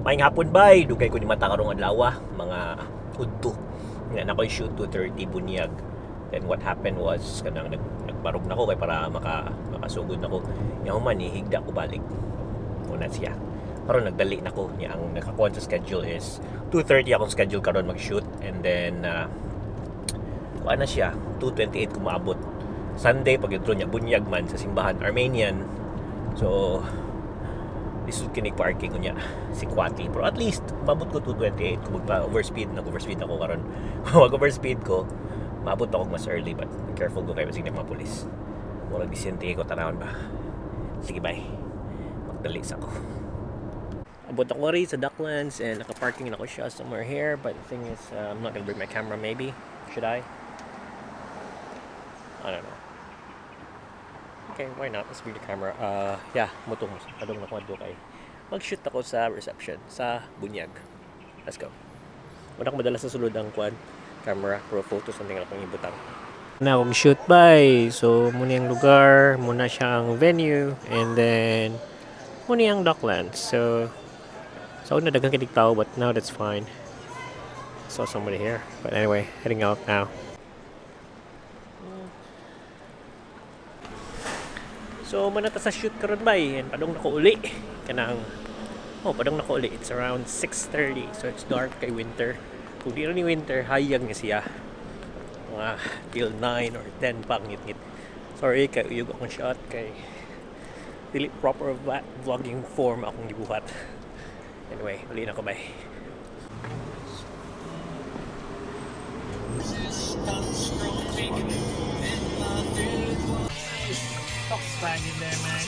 Maayong hapon bay, dugay ko ni mata karong adlaw, mga udto. Nga na ko'y shoot 2:30 bunyag. Then what happened was kanang nagbarog na ko kay para makasugod na ko. Nya human ni higda ko balik. Una siya. Karon nagdali na ko niya ang nakakuha sa schedule is 2:30 akong schedule karon mag-shoot and then kuha na siya 2:28 ko maabot. Sunday pag intro niya bunyag man sa simbahan Armenian. So lisod kinig parking ko niya si Kwati, pero at least mabot ko 2:28 kung overspeed ako karon. Wag overspeed ko maabot ako mas early, but careful ko kayo kasi mga pulis wala disente ko tanawon ba. Sige bye, magdali sa ako. Abot ako rin sa Docklands and naka-parking na ako siya somewhere here, but the thing is I'm not gonna bring my camera. Maybe should I don't know. Okay, why not? Let's bring the camera. Yeah, mutong adong na ko kay mag-shoot ako sa reception sa bunyag. Let's go. Wala ko madala sa sulod ang camera, pro photo something lang akong ibutang. Na akong shoot by. So muna yung lugar, muna siyang venue, and then muna yung Docklands. So na dagang kinig tao, but now that's fine. Saw somebody here, but anyway, heading out now. So manata sa shoot karon bay, and padong nako uli kanang padong nako uli. It's around 6:30, so it's dark kay winter. Kung di ni winter, hayag ni siya mga till 9 or 10 pa ngit-ngit. Sorry kay uyog akong shot kay dili proper vlogging form akong gibuhat. Anyway, uli na ko bay. Fox fan in there, man.